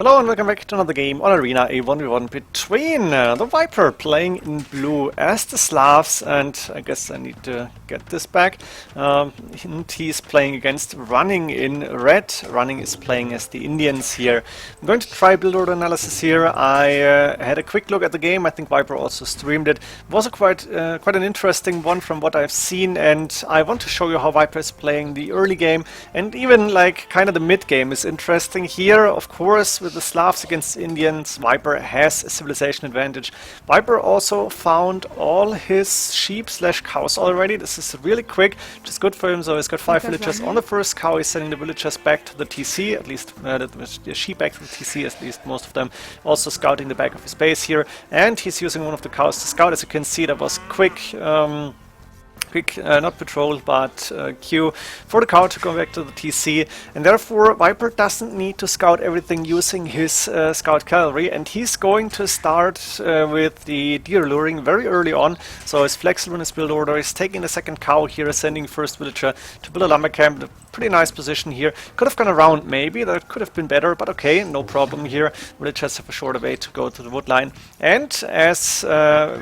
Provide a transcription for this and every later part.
Hello and welcome back to another game on Arena, a 1v1 between the Viper playing in blue as the Slavs, and I guess I need to get this back. And he's playing against Running in red. Running is playing as the Indians here. I'm going to try build order analysis here. I had a quick look at the game. I think Viper also streamed it. It was a quite an interesting one from what I've seen, and I want to show you how Viper is playing the early game, and even like kind of the mid game is interesting here. Of course, with the Slavs against Indians, Viper has a civilization advantage. Viper also found all his sheep/cows already. This is really quick, which is good for him. So he's got 5 villagers on the first cow. He's sending the villagers back to the TC, at least the sheep back to the TC, at least most of them. Also scouting the back of his base here, and he's using one of the cows to scout. As you can see, that was quick. Not patrol, but queue for the cow to go back to the TC, and therefore Viper doesn't need to scout everything using his scout cavalry, and he's going to start with the deer luring very early on. So he's flexible in his build order. He's taking the second cow here, sending first villager to build a lumber camp. A pretty nice position here. Could have gone around maybe, that could have been better, but okay, no problem here. Villagers have a shorter way to go to the wood line. And as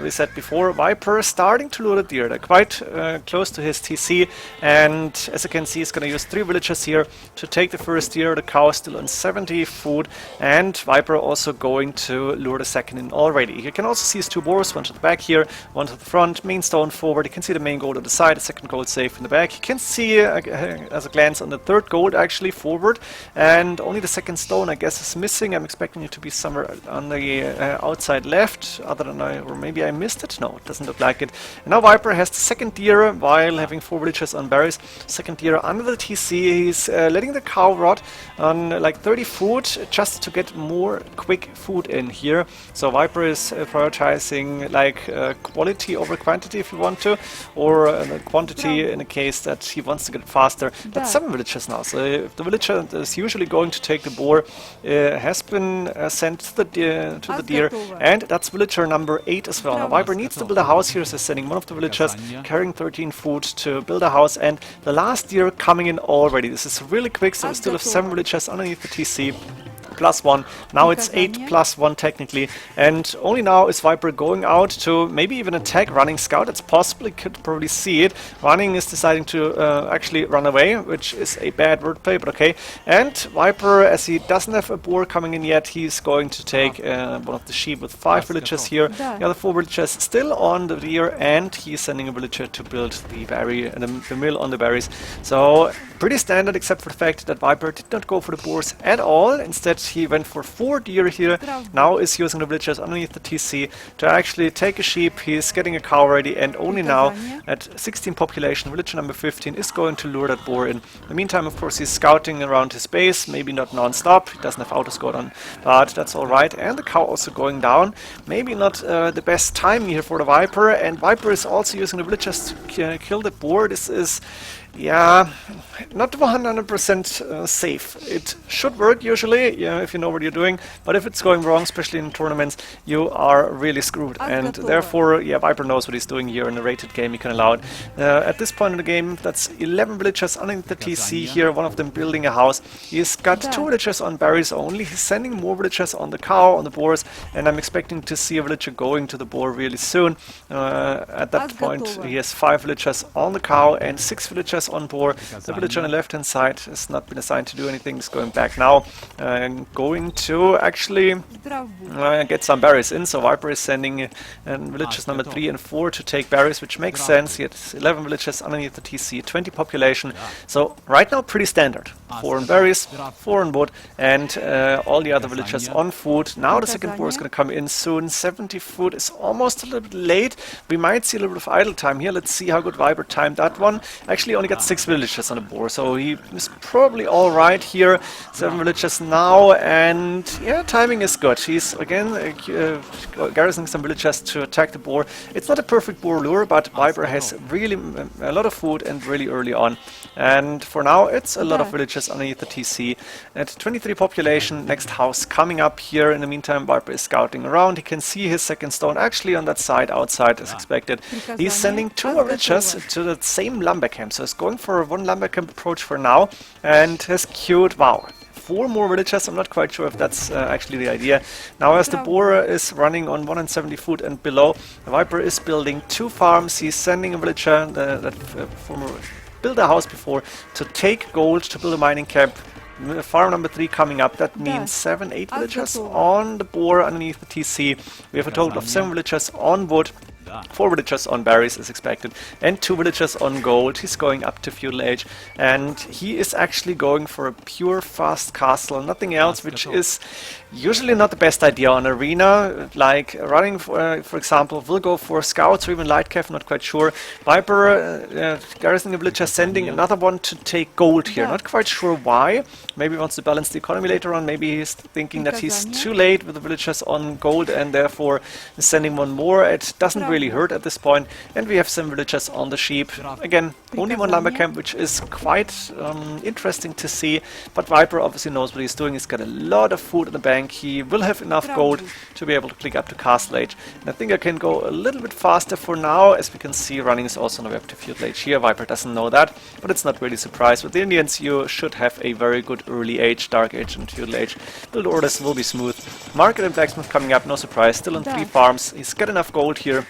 we said before, Viper starting to lure the deer. They're quite close to his TC, and as you can see, he's going to use 3 villagers here to take the first deer. The cow is still on 70 food, and Viper also going to lure the second in already. You can also see his 2 boars, one to the back here, one to the front, main stone forward. You can see the main gold on the side, the second gold safe in the back. You can see as a glance on the third gold actually forward, and only the second stone I guess is missing. I'm expecting it to be somewhere on the outside left, other than or maybe I missed it. No, it doesn't look like it. And now Viper has the second deer while having 4 villagers on berries. Second deer under the TC. He's letting the cow rot on like 30 food just to get more quick food in here. So Viper is prioritizing like quality over quantity if you want to, or quantity in a case that he wants to get it faster. That's 7 villagers now. So if the villager that is usually going to take the boar has been sent to the deer, and that's villager number 8 as well. Now Viper needs to build a house here, so sending one of the villagers carrying 13 food to build a house, and the last deer coming in already. This is really quick, so we still have 7 villagers underneath the TC. +1. Now it's 8 +1 technically, and only now is Viper going out to maybe even attack Running Scout. It's possible, you could probably see it. Running is deciding to actually run away, which is a bad wordplay, but okay. And Viper, as he doesn't have a boar coming in yet, he's going to take one of the sheep with 5 villagers here. The other 4 villagers still on the deer, and he's sending a villager to build the berry, the mill on the berries. So pretty standard, except for the fact that Viper did not go for the boars at all. Instead, he went for 4 deer here. Now is using the villagers underneath the TC to actually take a sheep. He's getting a cow ready, and only now at 16 population, villager number 15 is going to lure that boar in. In the meantime, of course, he's scouting around his base, maybe not non-stop. He doesn't have auto scout on, but that's all right. And the cow also going down. Maybe not the best time here for the Viper, and Viper is also using the villagers to kill the boar. This is, yeah, not 100% safe. It should work usually, yeah, if you know what you're doing, but if it's going wrong, especially in tournaments, you are really screwed. And therefore, yeah, Viper knows what he's doing here. In a rated game, he can allow it. At this point in the game, that's 11 villagers underneath the TC here, one of them building a house. He's got 2 villagers on berries only. He's sending more villagers on the cow, on the boars, and I'm expecting to see a villager going to the boar really soon. At that point, he has 5 villagers on the cow and 6 villagers on board. The villager on the left hand side has not been assigned to do anything. He's going back now and going to actually get some berries in. So Viper is sending villagers number 3 and 4 to take berries, which makes sense. He has 11 villagers underneath the TC, 20 population. So right now pretty standard. 4 on berries, 4 on wood, and all the other villagers on food. Now the second boar is going to come in soon. 70 food is almost a little bit late. We might see a little bit of idle time here. Let's see how good Viper timed that one. Actually only got 6 villagers on the board, so he is probably all right here. 7 villagers now, and yeah, timing is good. He's again garrisoning some villagers to attack the boar. It's not a perfect boar lure, but Viper has really a lot of food and really early on. And for now, it's a lot of villagers underneath the TC. At 23 population, next house coming up here. In the meantime, Viper is scouting around. He can see his second stone actually on that side outside as expected. He's sending 2 villagers to the same lumber camp, so he's going for a 1 lumber camp approach for now, and has queued, wow, 4 more villagers. I'm not quite sure if that's actually the idea. Now as the boar is running on 170 food and below, the Viper is building 2 farms. He's sending a villager that former built a house before to take gold to build a mining camp. Farm number 3 coming up. That means 7, 8 villagers on the boar underneath the TC. We have a total of 7 villagers on wood. 4 villagers on berries is expected, and 2 villagers on gold. He's going up to feudal age, and he is actually going for a pure fast castle, nothing else, which is usually not the best idea on arena. Like running, for example, will go for scouts or even light cav, not quite sure. Viper garrisoning a villager, sending another one to take gold here. Not quite sure why. Maybe he wants to balance the economy later on. Maybe he's thinking that he's too late with the villagers on gold and therefore is sending one more. It doesn't really hurt at this point. And we have some villagers on the sheep. Again, only 1 lumber camp, which is quite interesting to see. But Viper obviously knows what he's doing. He's got a lot of food in the bank. He will have enough gold to be able to click up to castle age. And I think I can go a little bit faster for now. As we can see, running is also on the way up to feudal age here. Viper doesn't know that, but it's not really surprised. With the Indians, you should have a very good early age, dark age and feudal age. Build orders will be smooth. Market and blacksmith coming up, no surprise. Still on 3 farms. He's got enough gold here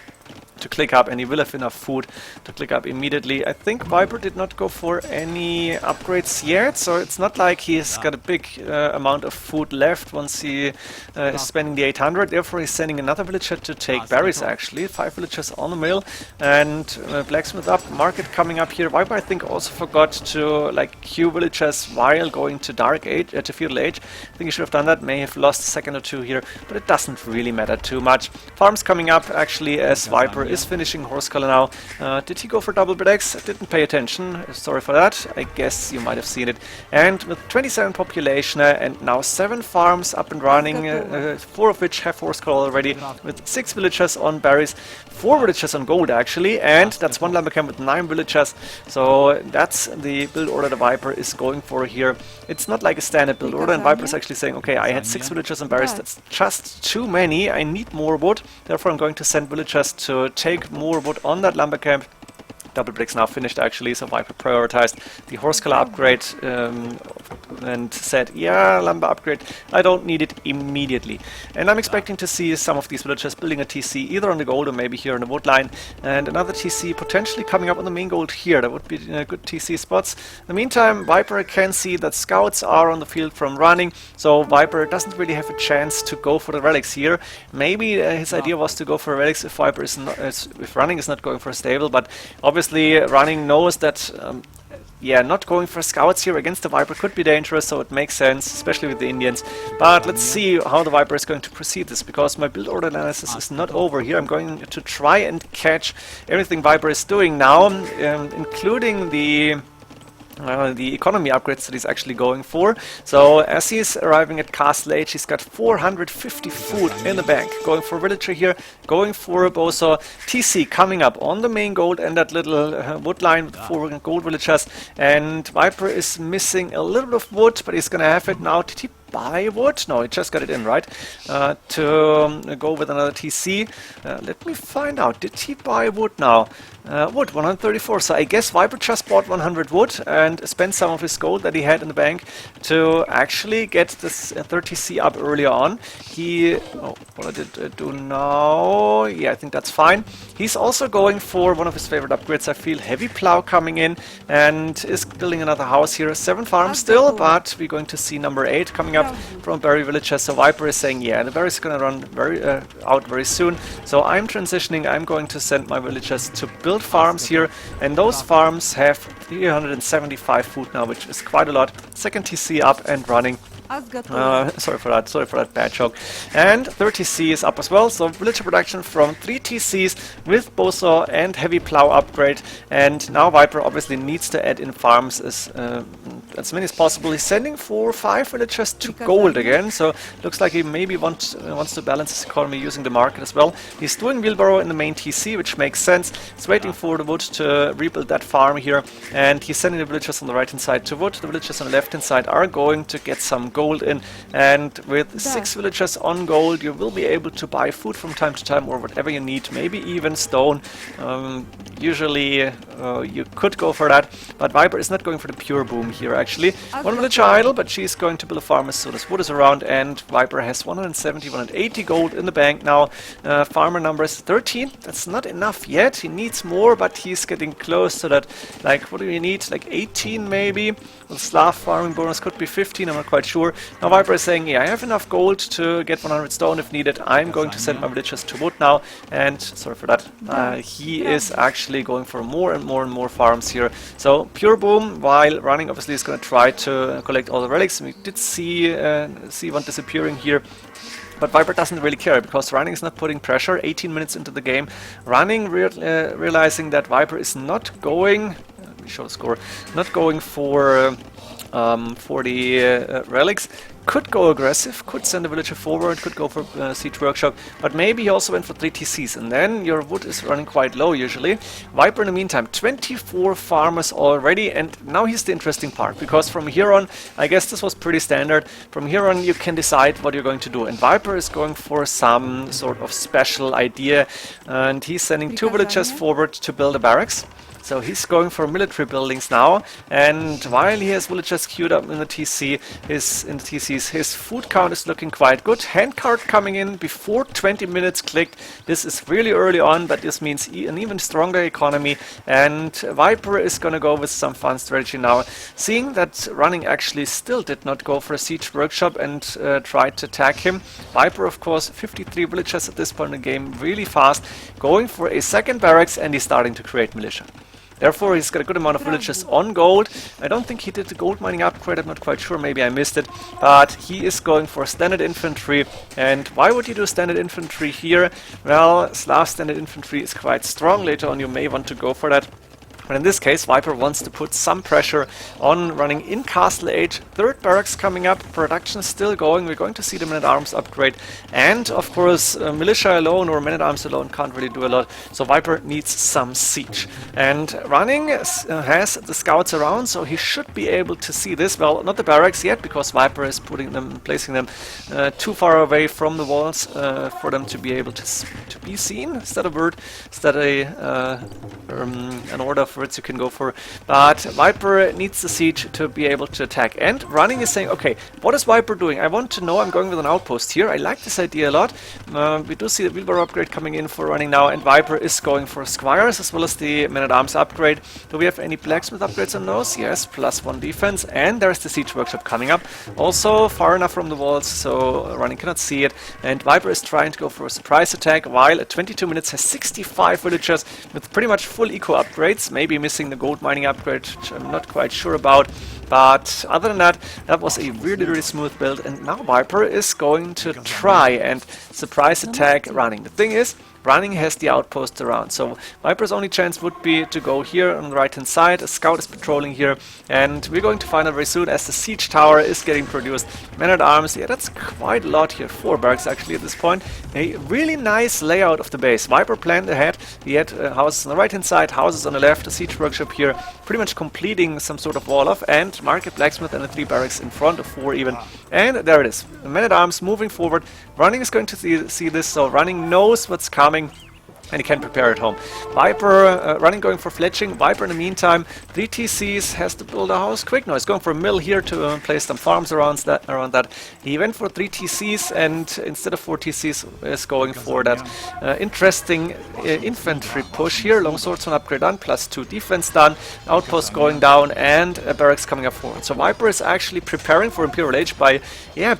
to click up, and he will have enough food to click up immediately. I think Viper did not go for any upgrades yet, so it's not like he's got a big amount of food left once he is spending the 800. Therefore he's sending another villager to take berries actually. 5 villagers on the mill, and blacksmith up, market coming up here. Viper I think also forgot to like queue villagers while going to dark age, to feudal age. I think he should have done that, may have lost a second or 2 here, but it doesn't really matter too much. Farms coming up actually as Viper is finishing horse color now. Did he go for double breaks? I didn't pay attention. Sorry for that. I guess you might have seen it. And with 27 population and now 7 farms up and running, 4 of which have horse color already, with 6 villagers on berries, 4 villagers on gold actually, and that's 1 lumber camp with 9 villagers. So that's the build order the Viper is going for here. It's not like a standard build order, and Viper is actually saying, okay, I had 6 villagers on berries, that's just too many, I need more wood, therefore I'm going to send villagers to take more wood on that lumber camp. Double bricks now finished actually, so Viper prioritized the horse color upgrade and said, yeah, lumber upgrade, I don't need it immediately. And I'm expecting to see some of these villagers building a TC either on the gold or maybe here on the wood line, and another TC potentially coming up on the main gold here. That would be good TC spots. In the meantime, Viper can see that scouts are on the field from running, so Viper doesn't really have a chance to go for the relics here. Maybe his idea was to go for relics if Viper is not, if running is not going for a stable, but obviously running knows that yeah, not going for scouts here against the Viper could be dangerous, so it makes sense, especially with the Indians. But let's see how the Viper is going to proceed this, because my build order analysis is not over here. I'm going to try and catch everything Viper is doing now, including the economy upgrades that he's actually going for. So as he's arriving at castle age, he's got 450 food in the bank. Going for villager here, going for a bozo. TC coming up on the main gold and that little wood line with 4 gold villagers. And Viper is missing a little bit of wood, but he's gonna have it now. Did he buy wood? No, he just got it in, right? To go with another TC. Let me find out. Did he buy wood now? Wood, 134. So I guess Viper just bought 100 wood and spent some of his gold that he had in the bank to actually get this 30C up earlier on. He... oh, what I did do now... yeah, I think that's fine. He's also going for one of his favorite upgrades, I feel. Heavy plow coming in and is building another house here. 7 farms still, but we're going to see number 8 coming up from berry villager. So Viper is saying, yeah, the berry is going to run out very soon. So I'm transitioning. I'm going to send my villagers to build farms here, and those farms have 375 food now, which is quite a lot. Second TC up and running. Sorry for that bad joke. And 30C is up as well, so villager production from 3 TCs with bozo and heavy plow upgrade. And now Viper obviously needs to add in farms as many as possible. He's sending 4 or 5 villagers to gold again, so looks like he maybe wants to balance his economy using the market as well. He's doing wheelbarrow in the main TC, which makes sense. He's waiting for the wood to rebuild that farm here, and he's sending the villagers on the right hand side to wood. The villagers on the left hand side are going to get some gold in, and with 6 villagers on gold you will be able to buy food from time to time or whatever you need, maybe even stone. Usually you could go for that, but Viper is not going for the pure boom here actually. One villager idle, but she's going to build a farm as soon as wood is around, and Viper has 170, 180 gold in the bank now. Farmer number is 13. That's not enough yet. He needs more, but he's getting close to that. Like, what do you need? Like 18 maybe? The Slav farming bonus could be 15, I'm not quite sure. Now Viper is saying, yeah, I have enough gold to get 100 stone if needed. I'm going to send my villagers to wood now, and sorry for that. He is actually going for more and more and more farms here. So pure boom, while running obviously is going to try to collect all the relics. We did see one disappearing here. But Viper doesn't really care, because running is not putting pressure. 18 minutes into the game, running realizing that Viper is not going, let me show the score, not going for the relics. Could go aggressive, could send a villager forward, could go for siege workshop, but maybe he also went for 3 TCs, and then your wood is running quite low usually. Viper in the meantime, 24 farmers already, and now here's the interesting part, because from here on, I guess this was pretty standard, from here on you can decide what you're going to do, and Viper is going for some sort of special idea, and he's sending 2 villagers forward to build a barracks. So he's going for military buildings now, and while he has villagers queued up in the TCs, his food count is looking quite good. Handcart coming in before 20 minutes clicked. This is really early on, but this means an even stronger economy, and Viper is gonna go with some fun strategy now. Seeing that running actually still did not go for a siege workshop and tried to attack him. Viper, of course, 53 villagers at this point in the game, really fast, going for a second barracks, and he's starting to create militia. Therefore, he's got a good amount of villages on gold. I don't think he did the gold mining upgrade, I'm not quite sure, maybe I missed it. But he is going for standard infantry. And why would you do standard infantry here? Well, Slav standard infantry is quite strong. Later on you may want to go for that. But in this case, Viper wants to put some pressure on running in Castle Age. 3rd barracks coming up, production still going. We're going to see the Men-at-Arms upgrade. And, of course, militia alone or Men-at-Arms alone can't really do a lot. So Viper needs some siege. And running has the scouts around, so he should be able to see this. Well, not the barracks yet, because Viper is placing them too far away from the walls for them to be able to be seen. Is that a word? Is that an order of words you can go for? But Viper needs the siege to be able to attack, and running is saying, okay, what is Viper doing? I want to know. I'm going with an outpost here. I like this idea a lot. We do see the wheelbarrow upgrade coming in for running now, and Viper is going for squires as well as the men-at-arms upgrade. Do we have any blacksmith upgrades on those? Yes, +1 defense, and there's the siege workshop coming up. Also far enough from the walls, so running cannot see it, and Viper is trying to go for a surprise attack, while at 22 minutes has 65 villagers with pretty much full eco upgrades. Maybe missing the gold mining upgrade, which I'm not quite sure about. But other than that, that was a really, really smooth build. And now Viper is going to try and surprise attack running. The thing is, running has the outposts around, so Viper's only chance would be to go here on the right hand side. A scout is patrolling here, and we're going to find out very soon as the siege tower is getting produced. Men-at-arms, yeah, that's quite a lot here. 4 barracks actually at this point. A really nice layout of the base. Viper planned ahead. He had houses on the right hand side, houses on the left, a siege workshop here, pretty much completing some sort of wall off, and market blacksmith and the 3 barracks in front of 4 even. And there it is. The men-at-arms moving forward. Running is going to see this, so running knows what's coming, and he can prepare at home. Viper running, going for fletching. Viper in the meantime, 3 TCs, has to build a house quick. No, he's going for a mill here to place some farms around that. He went for 3 TCs, and instead of 4 TCs is going for that interesting infantry push here. Long swordsman upgrade done, +2 defense done, outpost going down, and barracks coming up forward. So Viper is actually preparing for Imperial Age by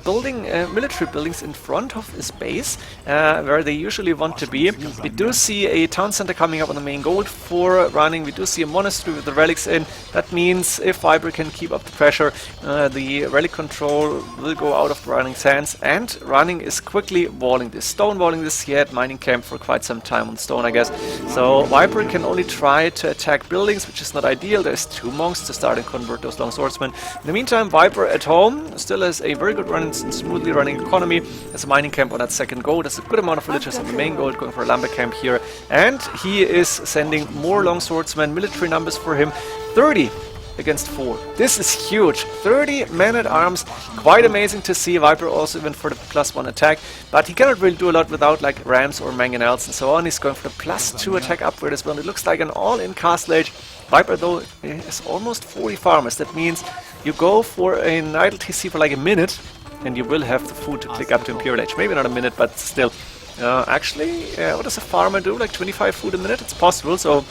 building military buildings in front of his base, where they usually want to be. We do see a town center coming up on the main gold for running. We do see a monastery with the relics in. That means if Viper can keep up the pressure, the relic control will go out of running's hands, and running is quickly walling this. Stone walling this. He had mining camp for quite some time on stone, I guess. So Viper can only try to attack buildings, which is not ideal. There's 2 monks to start and convert those long swordsmen. In the meantime, Viper at home still has a very good run and smoothly running economy. There's a mining camp on that second gold. There's a good amount of villagers on the main gold, going for a lumber camp here. And he is sending more long swordsmen, military numbers for him. 30 against 4. This is huge. 30 men-at-arms. Quite amazing to see. Viper also went for the +1 attack, but he cannot really do a lot without like rams or mangonels and so on. He's going for the +2 attack upgrade as well. It looks like an all-in castle age. Viper though is almost 40 farmers. That means you go for an idle TC for like a minute and you will have the food to click up to Imperial Age. Maybe not a minute, but still. Actually, what does a farmer do? Like 25 food a minute? It's possible, so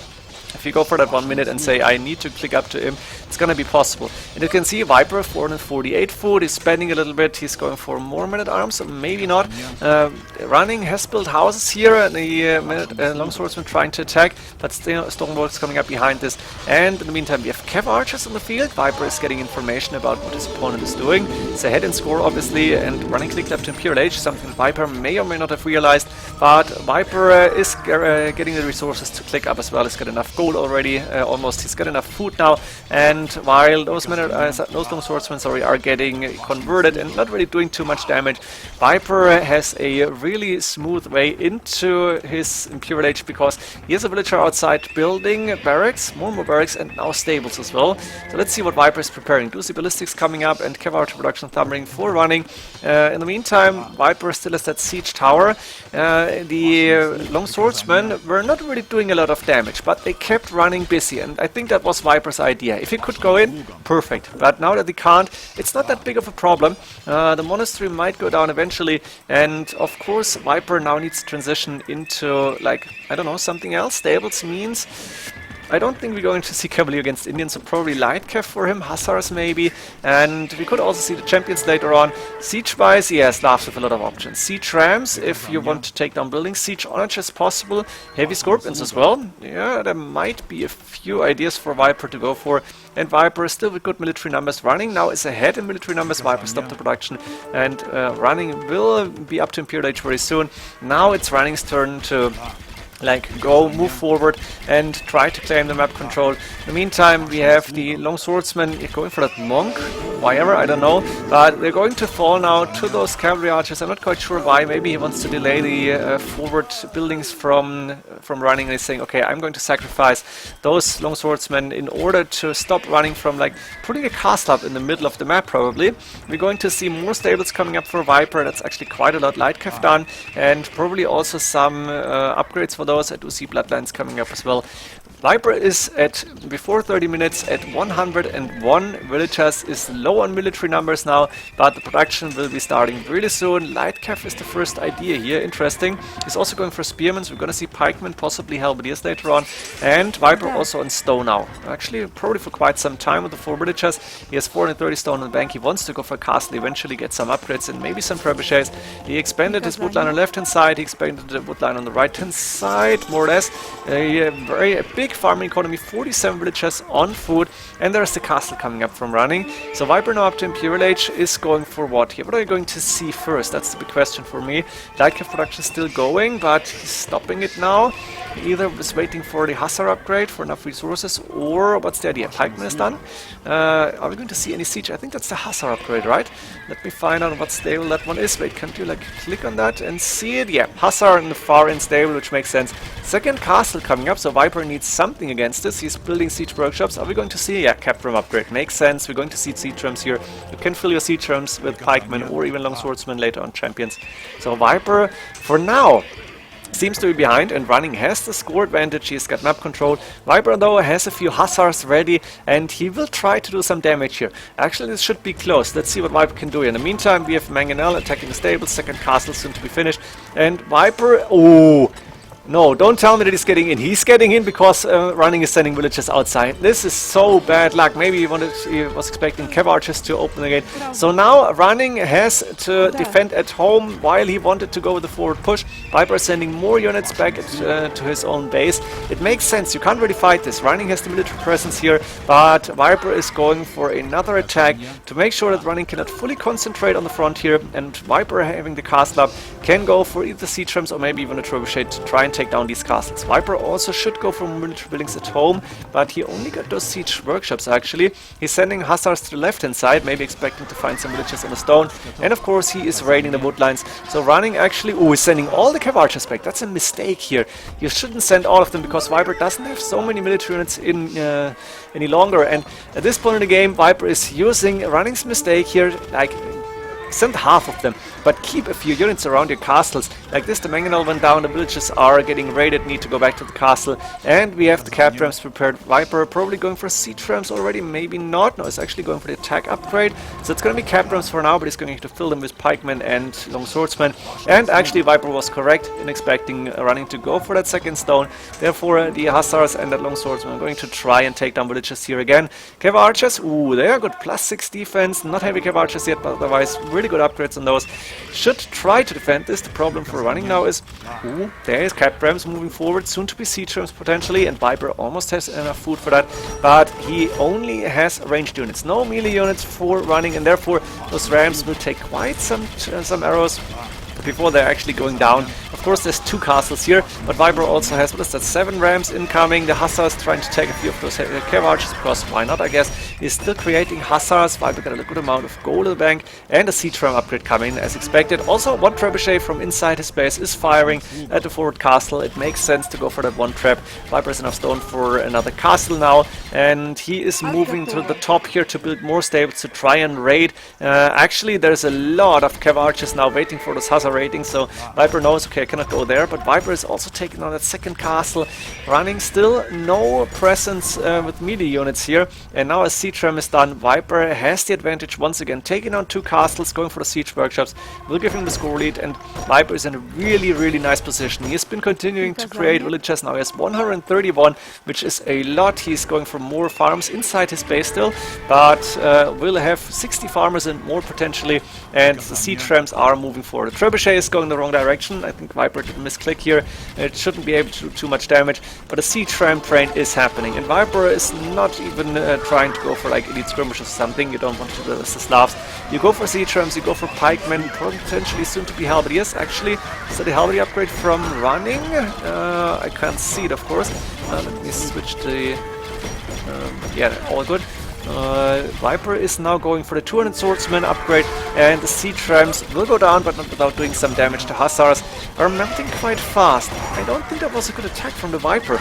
if you go for that 1 minute and say, I need to click up to him, it's gonna be possible. And you can see Viper, 448 food, he's spending a little bit, he's going for more men-at-arms, so maybe not. Running has built houses here, and the longswordsman trying to attack, but still Stonebolt's coming up behind this. And in the meantime, we have Cav archers on the field. Viper is getting information about what his opponent is doing. It's ahead in score, obviously, and running clicked up to Imperial Age, something that Viper may or may not have realized, but Viper is getting the resources to click up as well. He's got enough gold already, almost. He's got enough food now, and while those longswordsmen are getting converted and not really doing too much damage, Viper has a really smooth way into his Imperial Age because he has a villager outside building barracks, more barracks, and now stables as well. So let's see what Viper is preparing. Doozy Ballistics coming up and Cav Archer production Thumbering for running. In the meantime, Viper still has that siege tower. The longswordsmen were not really doing a lot of damage, but they kept running busy, and I think that was Viper's idea. If he could go in, perfect. But now that he can't, it's not that big of a problem. The monastery might go down eventually, and of course Viper now needs to transition into, like, I don't know, something else. Stables means I don't think we're going to see Cavalier against Indians, so probably Light Cav for him, Hussars maybe, and we could also see the champions later on. Siege-wise, yes, Slavs with a lot of options. Siege Rams, if you want to take down buildings. Siege Onagers possible. Heavy Scorpions as well. Yeah, there might be a few ideas for Viper to go for. And Viper still with good military numbers. Running now is ahead in military numbers. Viper stopped the production, and running will be up to Imperial Age very soon. Now it's running's turn to move forward and try to claim the map control. In the meantime, we have the longswordsmen going for that monk, why ever, I don't know, but they're going to fall now to those cavalry archers. I'm not quite sure why. Maybe he wants to delay the forward buildings from running, and he's saying, okay, I'm going to sacrifice those longswordsmen in order to stop running from putting a castle up in the middle of the map. Probably we're going to see more stables coming up for Viper. That's actually quite a lot. Light Cav done, and probably also some upgrades for those. I do see bloodlines coming up as well. Viper is at, before 30 minutes, at 101 villagers, is low on military numbers now, but the production will be starting really soon. Light Cav is the first idea here, interesting. He's also going for spearmen, so we're gonna see pikemen, possibly halberdiers later on, and Viper also on stone now. Actually, probably for quite some time with the 4 villagers. He has 430 stone in the bank. He wants to go for a castle, eventually get some upgrades and maybe some trebuchets. He expanded his woodline on the left hand side, he expanded the woodline on the right hand side, more or less. A big farming economy, 47 villagers on food, and there's the castle coming up from running. So Viper now up to Imperial Age is going for what here? What are you going to see first? That's the big question for me. Light Cav production is still going, but he's stopping it now. He either was waiting for the Hussar upgrade for enough resources, or what's the idea? Pikeman is done. Are we going to see any siege? I think that's the Hussar upgrade, right? Let me find out what stable that one is. Wait, can't you click on that and see it? Yeah, Hussar in the far end stable, which makes sense. Second castle coming up, so Viper needs something against this. He's building siege workshops. Are we going to see? Yeah, cap room upgrade. Makes sense. We're going to see siege rooms here. You can fill your siege rooms with pikemen or even longswordsmen later on champions. So Viper, for now, seems to be behind, and running has the score advantage. He's got map control. Viper though has a few hussars ready, and he will try to do some damage here. Actually, this should be close. Let's see what Viper can do. In the meantime, we have Mangonel attacking the stable. Second castle soon to be finished, and Viper, oh no, don't tell me that he's getting in. He's getting in because running is sending villagers outside. This is so bad luck. Maybe he was expecting Cav archers to open the gate. So now running has to defend at home while he wanted to go with the forward push. Viper is sending more units back to his own base. It makes sense. You can't really fight this. Running has the military presence here, but Viper is going for another attack to make sure that running cannot fully concentrate on the front here, and Viper, having the castle up, can go for either siege rams or maybe even a trebuchet to try and take down these castles. Viper also should go for military buildings at home, but he only got those siege workshops actually. He's sending hussars to the left hand side, maybe expecting to find some villages on the stone, and of course he is raiding the wood lines. So running actually, he's sending all the cav archers back. That's a mistake here. You shouldn't send all of them because Viper doesn't have so many military units in any longer, and at this point in the game Viper is using running's mistake here, like send half of them, but keep a few units around your castles. Like this, the mangonel went down, the villages are getting raided, need to go back to the castle, and we have the cap rams prepared. Viper probably going for siege rams already, maybe not. No, it's actually going for the attack upgrade, so it's going to be cap rams for now, but he's going to fill them with pikemen and long swordsmen. And actually Viper was correct in expecting running to go for that second stone. Therefore the hussars and that long swordsman are going to try and take down villages here again. Cav archers, they are good, +6 defense, not heavy cav archers yet, but otherwise really good upgrades on those. Should try to defend this. The problem for running now is, there is cap rams moving forward, soon to be siege rams potentially, and Viper almost has enough food for that, but he only has ranged units, no melee units for running, and therefore those rams will take quite some arrows before they're actually going down. Of course there's 2 castles here, but Viper also has, what is that, 7 rams incoming. The hussars trying to take a few of those cav archers, because why not, I guess. He's still creating hussars. Viper got a good amount of gold in the bank, and a siege ram upgrade coming as expected. Also, one trebuchet from inside his base is firing at the forward castle. It makes sense to go for that one trap. Viper has enough stone for another castle now, and he is moving to the top here to build more stables to try and raid. Actually, there's a lot of cav archers now waiting for those hussar raidings, so Viper knows, okay, I cannot go there, but Viper is also taking on that second castle, running still no presence with melee units here, and now as siege ram is done, Viper has the advantage once again, taking on 2 castles, going for the siege workshops, will give him the score lead, and Viper is in a really nice position. He has been continuing to create villages. Now he has 131, which is a lot. He's going for more farms inside his base still, but will have 60 farmers and more potentially, and the siege rams are moving forward. The trebuchet is going the wrong direction. I think Viper did misclick here. It shouldn't be able to do too much damage, but a siege ram train is happening, and Viper is not even trying to go for like elite skirmishes or something. You don't want to do this to Slavs. You go for siege rams, you go for pikemen, potentially soon to be halberdiers. Actually, is that a halberdier upgrade from running? I can't see it, of course. Let me switch the... yeah, all good. Viper is now going for the 200 swordsman upgrade, and the siege rams will go down, but not without doing some damage to hussars. Are melting quite fast. I don't think that was a good attack from the Viper.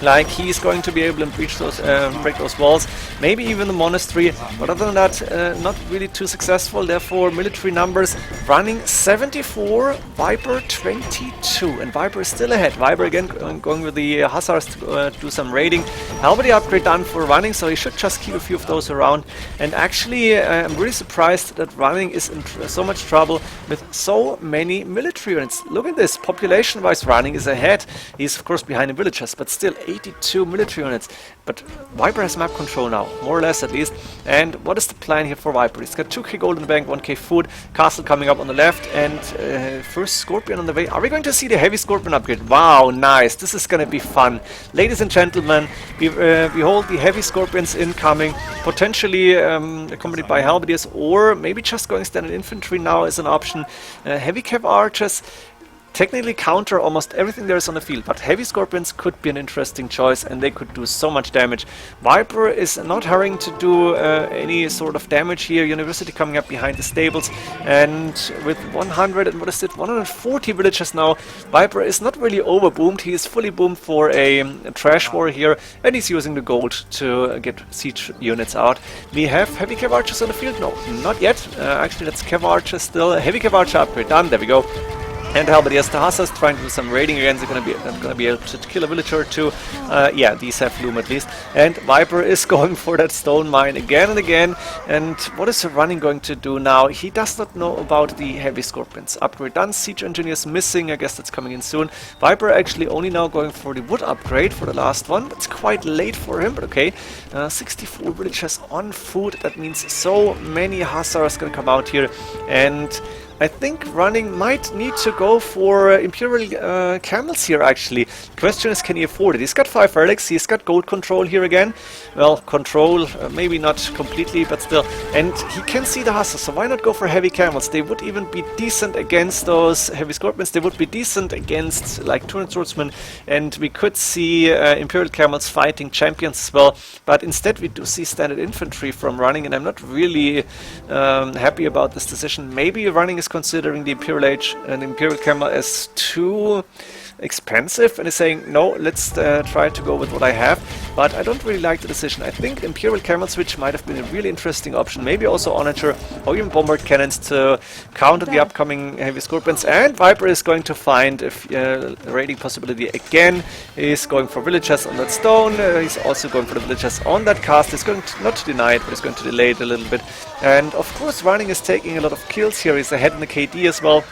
Like, he's going to be able to breach those, break those walls, maybe even the monastery, but other than that, not really too successful. Therefore, military numbers running 74, Viper 22, and Viper is still ahead. Viper again going with the hussars to do some raiding. Halberdier upgrade done for running, so he should just keep a few of those around. And actually, I'm really surprised that running is in so much trouble with so many military units. Look at this, population-wise, running is ahead. He's of course behind the villagers, but still 82 military units. But Viper has map control now, more or less at least. And what is the plan here for Viper? He's got 2k gold in the bank, 1k food, castle coming up on the left, and first Scorpion on the way. Are we going to see the heavy Scorpion upgrade? Wow, nice. This is going to be fun. Ladies and gentlemen, behold the heavy Scorpions incoming, potentially accompanied by halberdiers, or maybe just going standard infantry now is an option. Heavy cav archers technically counter almost everything there is on the field, but heavy Scorpions could be an interesting choice, and they could do so much damage. Viper is not hurrying to do any sort of damage here. University coming up behind the stables, and with 100 and what is it, 140 villagers now, Viper is not really overboomed. He is fully boomed for a trash war here, and he's using the gold to get siege units out. We have heavy cav archers on the field? No, not yet. Actually, that's cav archers still. A heavy cav archer upgrade done. There we go. And halberdiers, the hussars trying to do some raiding again. They're gonna be able to kill a villager or two. Yeah, these have loom at least. And Viper is going for that stone mine again and again. And what is the running going to do now? He does not know about the heavy Scorpions. Upgrade done. Siege engineers missing. I guess that's coming in soon. Viper actually only now going for the wood upgrade for the last one. It's quite late for him, but okay. 64 villagers on food. That means so many hussars gonna come out here. And I think running might need to go for Imperial Camels here, actually. Question is, can he afford it? He's got 5 relics, he's got gold control here again. Well, control, maybe not completely, but still. And he can see the hustle, so why not go for heavy camels? They would even be decent against those heavy scorpions. They would be decent against, like, Turned Swordsmen. And we could see Imperial Camels fighting champions as well. But instead we do see standard infantry from running, and I'm not really happy about this decision. Maybe running is considering the Imperial Age and Imperial Camel as too expensive and is saying, no, let's try to go with what I have. But I don't really like the decision. I think Imperial Camel switch might have been a really interesting option. Maybe also Onager or even Bombard Cannons to counter the upcoming heavy scorpions. And Viper is going to find a raiding possibility again. He's going for villagers on that stone. He's also going for the villagers on that cast. He's going to, not to deny it, but he's going to delay it a little bit. And of course running is taking a lot of kills here. He's ahead in the KD as well.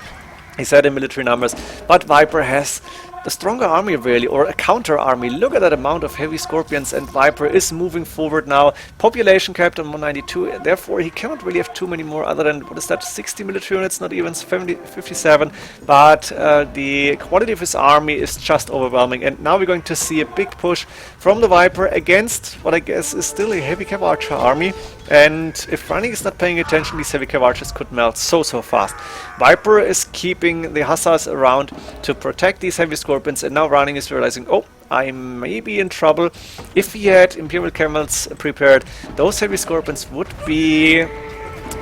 He's ahead in military numbers, but Viper has the stronger army really, or a counter army. Look at that amount of heavy scorpions, and Viper is moving forward now. Population capped on 192, therefore he cannot really have too many more other than, what is that, 60 military units, not even 57, but the quality of his army is just overwhelming. And now we're going to see a big push from the Viper against what I guess is still a heavy cav archer army. And if running is not paying attention, these heavy cav archers could melt so fast. Viper is keeping the hussars around to protect these heavy scorpions, and now running is realizing, oh, I may be in trouble. If he had Imperial Camels prepared, those heavy scorpions would be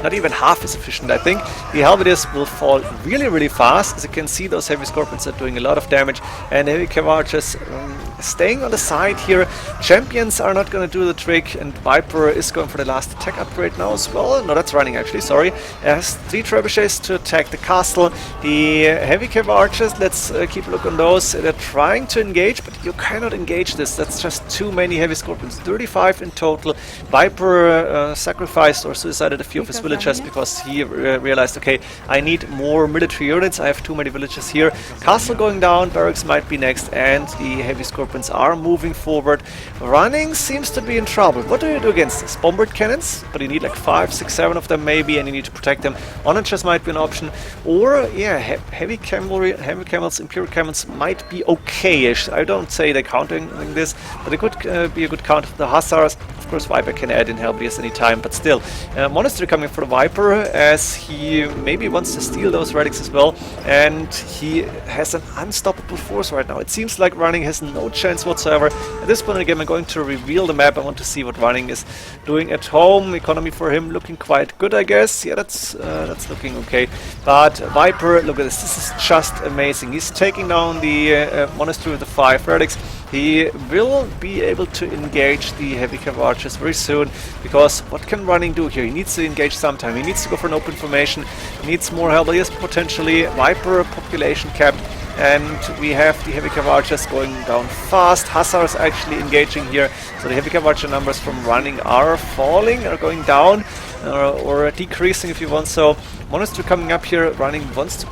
not even half as efficient. I think the halberdiers will fall really fast. As you can see, those heavy scorpions are doing a lot of damage, and heavy cav archers staying on the side here. Champions are not going to do the trick, and Viper is going for the last attack upgrade now as well. No, that's running actually, sorry. Has 3 trebuchets to attack the castle. The heavy cav archers, let's keep a look on those. They're trying to engage, but you cannot engage this. That's just too many heavy scorpions. 35 in total. Viper sacrificed or suicided a few of his villagers because he realized, okay, I need more military units. I have too many villages here. Castle going down, barracks might be next, and the heavy scorpions are moving forward. Running seems to be in trouble. What do you do against this? Bombard cannons, but you need like 5, 6, 7 of them maybe, and you need to protect them. Onagers might be an option, or yeah, heavy cavalry, heavy camels, Imperial camels might be okay-ish. I don't say they're countering this, but it could be a good counter to the hussars. Of course, Viper can add in halberdiers anytime, but still, Monastery coming for the Viper, as he maybe wants to steal those relics as well, and he has an unstoppable force right now. It seems like running has no chance whatsoever. At this point in the game, I'm going to reveal the map. I want to see what running is doing at home. Economy for him looking quite good, I guess. Yeah, that's looking okay. But Viper, look at this. This is just amazing. He's taking down the Monastery with the 5 relics. He will be able to engage the heavy cav archers very soon, because what can running do here? He needs to engage sometime. He needs to go for an open formation. He needs more halberdiers potentially. Viper population capped, and we have the heavy cav archers going down fast. Hussars actually engaging here, so the heavy cav archer numbers from running are falling, are going down, or decreasing if you want so. Monastery coming up here, running wants to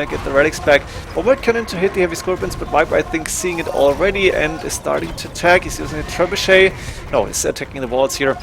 get the relics back. Bombard cannon to hit the heavy scorpions, but Viper I think seeing it already and is starting to attack. He's using a trebuchet. No, he's attacking the walls here.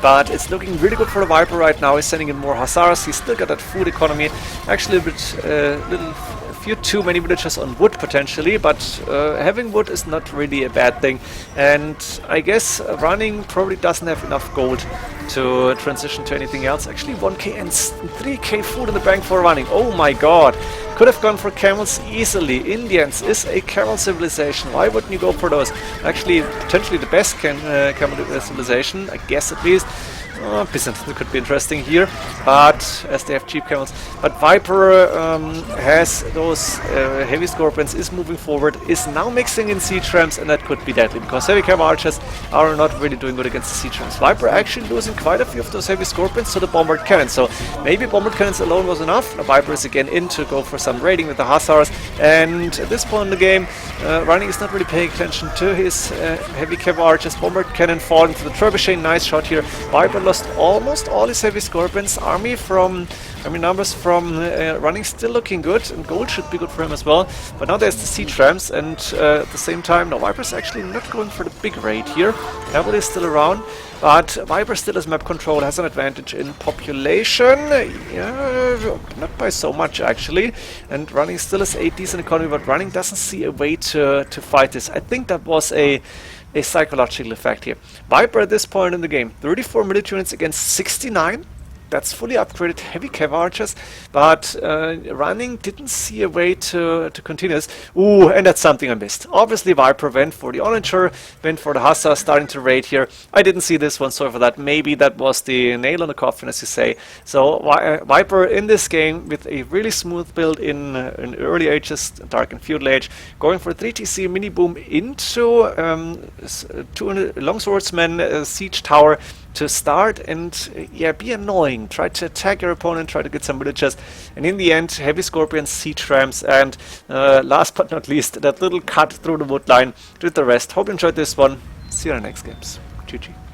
But it's looking really good for the Viper right now. He's sending in more hussars. He's still got that food economy. Actually a bit too many villagers on wood potentially, but having wood is not really a bad thing. And I guess running probably doesn't have enough gold to transition to anything else. Actually 1k and 3k food in the bank for running. Oh my god. Could have gone for camels easily. Indians is a camel civilization. Why wouldn't you go for those? Actually, potentially the best camel civilization, I guess at least. Byzantine could be interesting here, but as they have cheap camels. But Viper has those heavy scorpions, is moving forward, is now mixing in siege rams, and that could be deadly, because heavy cav archers are not really doing good against the siege rams. Viper actually losing quite a few of those heavy scorpions to the bombard cannon, so maybe bombard cannons alone was enough. Now Viper is again in to go for some raiding with the hussars, and at this point in the game, running is not really paying attention to his heavy cav archers. Bombard cannon falling to the trebuchet, nice shot here. Viper lost almost all his heavy scorpions. Army numbers from running still looking good, and gold should be good for him as well. But now there's the siege rams, and at the same time, no, Viper's actually not going for the big raid here. Cavalry is still around, but Viper still has map control, has an advantage in population. Yeah, not by so much actually. And running still has a decent economy, but running doesn't see a way to fight this. I think that was a psychological effect here. Viper at this point in the game, 34 military units against 69. That's fully upgraded heavy cav archers, but running didn't see a way to continue this. Ooh, and that's something I missed. Obviously Viper went for the Onager, went for the Hussar, starting to raid here. I didn't see this one, sorry for that. Maybe that was the nail on the coffin, as you say. So Viper in this game with a really smooth build in early ages, Dark and Feudal Age, going for 3TC mini boom into 200 longswordsman siege tower to start and yeah, be annoying. Try to attack your opponent, try to get some villagers, and in the end, heavy scorpions, siege rams, and last but not least, that little cut through the wood line did the rest. Hope you enjoyed this one. See you in the next games. GG.